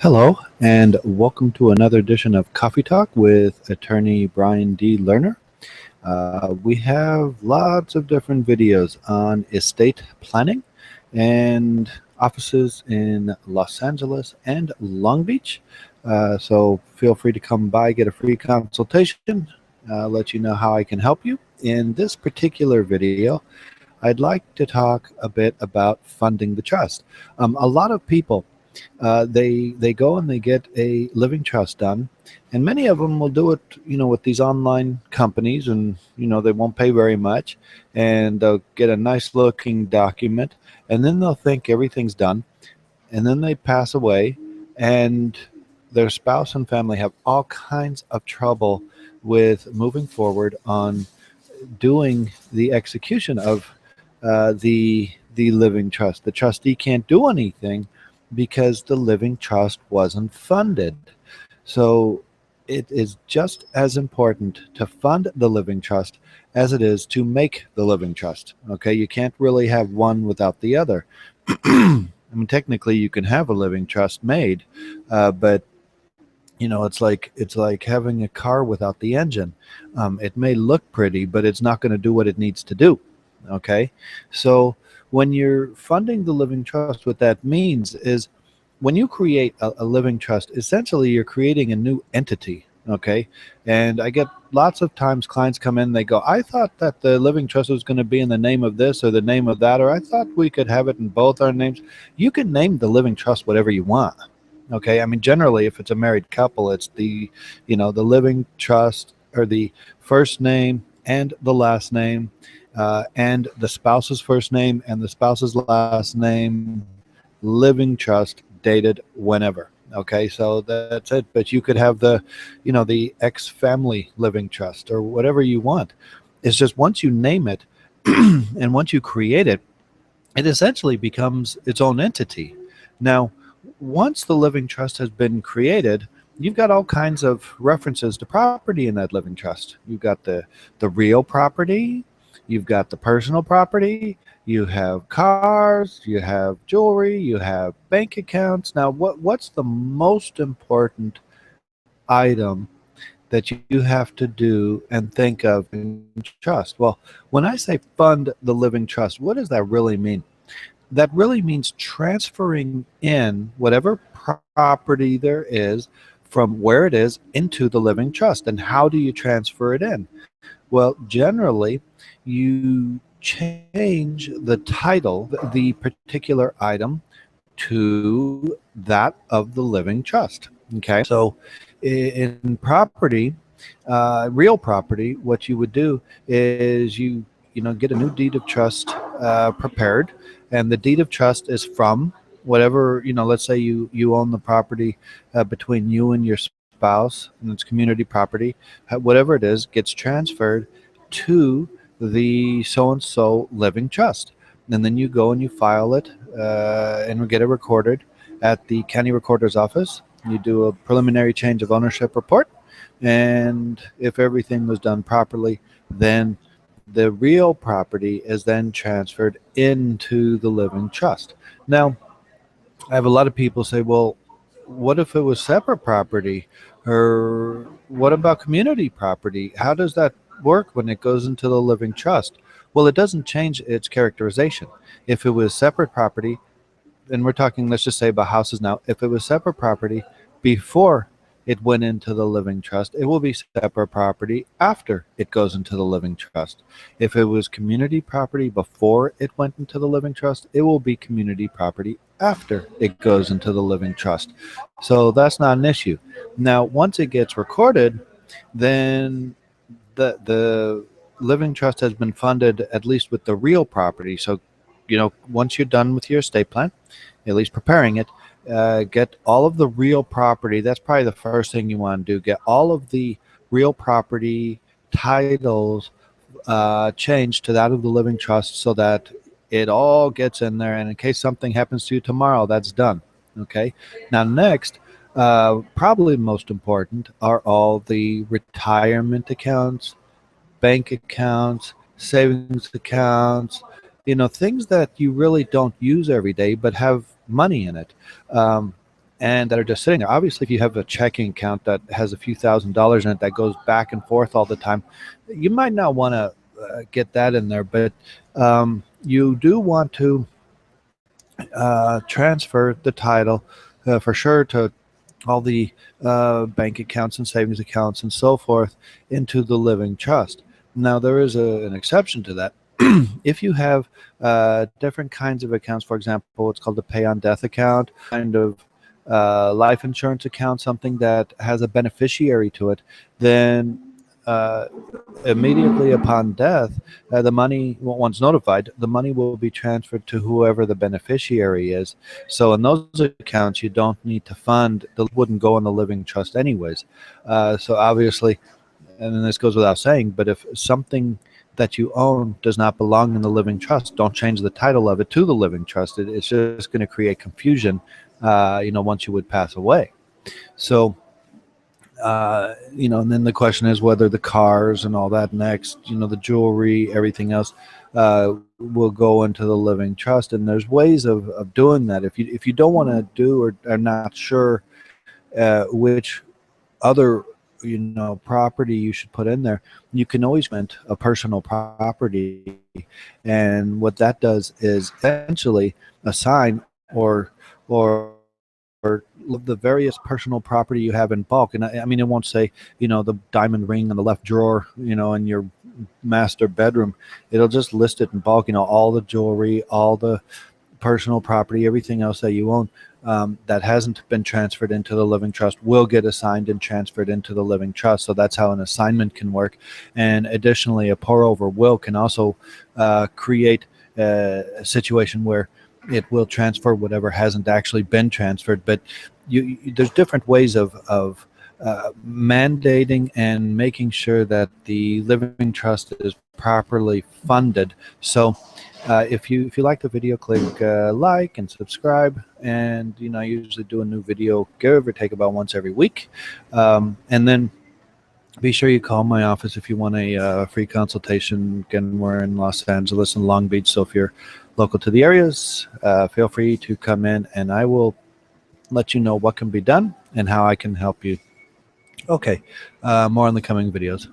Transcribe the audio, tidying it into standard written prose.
Hello, and welcome to another edition of Coffee Talk with Attorney Brian Lerner. We have lots of different videos on estate planning and offices in Los Angeles and Long Beach. So feel free to come by, get a free consultation, let you know how I can help you. In this particular video, I'd like to talk a bit about funding the trust. A lot of people they go and they get a living trust done, and many of them will do it, with these online companies, and they won't pay very much, and they'll get a nice looking document, and then they'll think everything's done, and then they pass away, and their spouse and family have all kinds of trouble with moving forward on doing the execution of the living trust. The trustee can't do anything because the living trust wasn't funded. So it is just as important to fund the living trust as it is to make the living trust. Okay, you can't really have one without the other. I mean, technically, you can have a living trust made, but it's like having a car without the engine. It may look pretty, but it's not going to do what it needs to do. Okay, so when you're funding the living trust, what that means is when you create a living trust, essentially you're creating a new entity. Okay, and I get lots of times clients come in, they go, I thought that the living trust was going to be in the name of this or the name of that, or I thought we could have it in both our names. You can name the living trust whatever you want. Okay, I mean, generally, if it's a married couple, it's the living trust, or the first name and the last name, and the spouse's first name and the spouse's last name, living trust, dated whenever. Okay, so that's it. But you could have the ex-family living trust or whatever you want. It's just once you name it and once you create it, it essentially becomes its own entity. Now, once the living trust has been created, you've got all kinds of references to property in that living trust. You've got the real property, you've got the personal property, you have cars, you have jewelry, you have bank accounts. Now, what's the most important item that you have to do and think of in trust? Well, when I say fund the living trust, what does that really mean? That really means transferring in whatever property there is from where it is into the living trust. And how do you transfer it in? Well, generally, you change the title, the particular item, to that of the living trust. Okay, so in property, real property, what you would do is you get a new deed of trust prepared, and the deed of trust is from whatever, let's say you own the property between you and your spouse, and it's community property. Whatever it is gets transferred to the so and so living trust, and then you go and you file it and get it recorded at the county recorder's office. You do a preliminary change of ownership report, and if everything was done properly, then the real property is then transferred into the living trust. Now, I have a lot of people say, well, what if it was separate property? Or what about community property? How does that work when it goes into the living trust? Well, it doesn't change its characterization. If it was separate property, and we're talking, let's just say about houses now, if it was separate property before it went into the living trust, it will be separate property after it goes into the living trust. If it was community property before it went into the living trust, it will be community property after it goes into the living trust. So that's not an issue. Now, once it gets recorded, then the living trust has been funded, at least with the real property. So, once you're done with your estate plan, at least preparing it, get all of the real property. That's probably the first thing you want to do. Get all of the real property titles changed to that of the living trust, so that it all gets in there. And in case something happens to you tomorrow, that's done. Okay. Now, next, probably most important, are all the retirement accounts, bank accounts, savings accounts, things that you really don't use every day but have money in it. Um, and that are just sitting there. Obviously, if you have a checking account that has a few $1,000s in it that goes back and forth all the time, you might not want to get that in there, but you do want to transfer the title for sure to all the bank accounts and savings accounts and so forth into the living trust. Now, there is an exception to that. If you have different kinds of accounts, for example, it's called the pay on death account, kind of life insurance account, something that has a beneficiary to it, then uh, immediately upon death, the money, once notified, the money will be transferred to whoever the beneficiary is. So in those accounts, you don't need to fund, the wouldn't go in the living trust anyways. So obviously, and then this goes without saying, but if something that you own does not belong in the living trust, don't change the title of it to the living trust. It's just going to create confusion, once you would pass away. So, and then the question is whether the cars and all that next, the jewelry, everything else, will go into the living trust. And there's ways of doing that. If you don't want to do or are not sure which other property you should put in there, you can always rent a personal property, and what that does is essentially assign or the various personal property you have in bulk. And I mean, it won't say the diamond ring on the left drawer in your master bedroom. It'll just list it in bulk, all the jewelry, all the personal property, everything else that you own that hasn't been transferred into the living trust will get assigned and transferred into the living trust. So that's how an assignment can work. And additionally, a pour over will can also create a situation where it will transfer whatever hasn't actually been transferred. But there's different ways of mandating and making sure that the living trust is properly funded. So if you like the video, click like and subscribe. And I usually do a new video, give or take, about once every week. And then be sure you call my office if you want a free consultation. Again, we're in Los Angeles and Long Beach, so if you're local to the areas, feel free to come in and I will let you know what can be done and how I can help you. Okay, more on the coming videos.